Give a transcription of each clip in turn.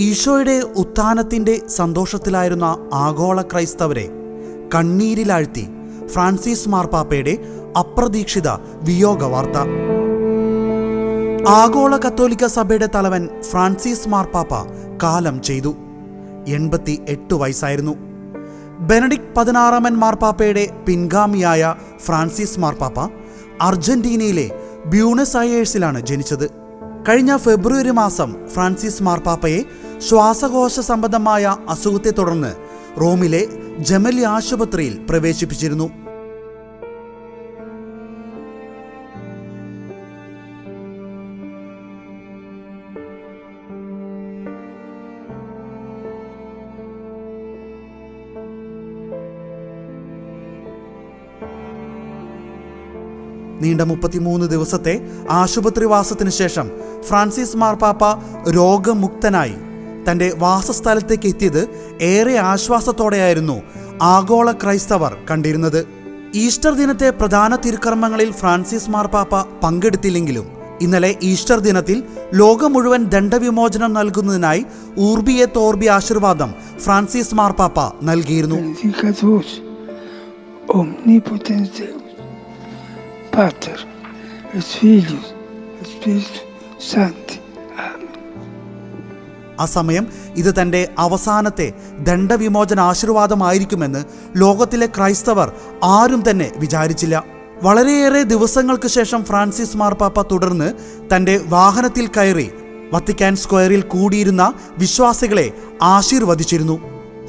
ഈശോയുടെ ഉത്ഥാനത്തിൻ്റെ സന്തോഷത്തിലായിരുന്ന ആഗോള ക്രൈസ്തവരെ കണ്ണീരിലാഴ്ത്തി ഫ്രാൻസിസ് മാർപ്പാപ്പയുടെ അപ്രതീക്ഷിത വിയോഗ വാർത്ത. ആഗോള കത്തോലിക്ക സഭയുടെ തലവൻ ഫ്രാൻസിസ് മാർപ്പാപ്പ കാലം ചെയ്തു. 88 വയസ്സായിരുന്നു. ബെനഡിക്ട് 16 മാർപ്പാപ്പയുടെ പിൻഗാമിയായ ഫ്രാൻസിസ് മാർപ്പാപ്പ അർജന്റീനയിലെ ബ്യൂണസ് അയേഴ്സിലാണ് ജനിച്ചത്. കഴിഞ്ഞ ഫെബ്രുവരി മാസം ഫ്രാൻസിസ് മാർപ്പാപ്പയെ ശ്വാസകോശ സംബന്ധമായ അസുഖത്തെ തുടർന്ന് റോമിലെ ജെമലി ആശുപത്രിയിൽ പ്രവേശിപ്പിച്ചിരുന്നു. നീണ്ട 33 ദിവസത്തെ ആശുപത്രിവാസത്തിന് ശേഷം ഫ്രാൻസിസ് മാർപ്പാപ്പ രോഗമുക്തനായി തൻ്റെ വാസസ്ഥലത്തേക്ക് എത്തിയത് ഏറെ ആശ്വാസത്തോടെയായിരുന്നു ആഗോള ക്രൈസ്തവർ കണ്ടിരുന്നത്. ഈസ്റ്റർ ദിനത്തെ പ്രധാന തിരുക്കർമ്മങ്ങളിൽ ഫ്രാൻസിസ് മാർപ്പാപ്പ പങ്കെടുത്തില്ലെങ്കിലും ഇന്നലെ ഈസ്റ്റർ ദിനത്തിൽ ലോകം മുഴുവൻ ദണ്ഡവിമോചനം നൽകുന്നതിനായി ഊർബി എ തോർബി ആശീർവാദം ഫ്രാൻസിസ് മാർപ്പാപ്പ നൽകിയിരുന്നു. Pater, et Filius, et Spiritus Sancti. Amen. ആ സമയം ഇത് തൻ്റെ അവസാനത്തെ ദണ്ഡവിമോചന ആശീർവാദമായിരിക്കുമെന്ന് ലോകത്തിലെ ക്രൈസ്തവർ ആരും തന്നെ വിചാരിച്ചില്ല. വളരെയേറെ ദിവസങ്ങൾക്ക് ശേഷം ഫ്രാൻസിസ് മാർപ്പാപ്പ തുടർന്ന് തൻ്റെ വാഹനത്തിൽ കയറി വത്തിക്കാൻ സ്ക്വയറിൽ കൂടിയിരുന്ന വിശ്വാസികളെ ആശീർവദിച്ചിരുന്നു.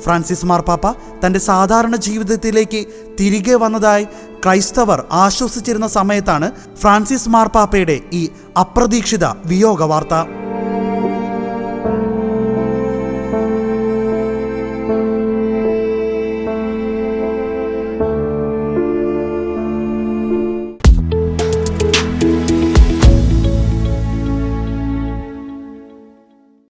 ഫ്രാൻസിസ് മാർപ്പാപ്പ തൻ്റെ സാധാരണ ജീവിതത്തിലേക്ക് തിരികെ വന്നതായി ക്രൈസ്തവർ ആശ്വസിച്ചിരുന്ന സമയത്താണ് ഫ്രാൻസിസ് മാർപ്പാപ്പയുടെ ഈ അപ്രതീക്ഷിത വിയോഗ വാർത്ത.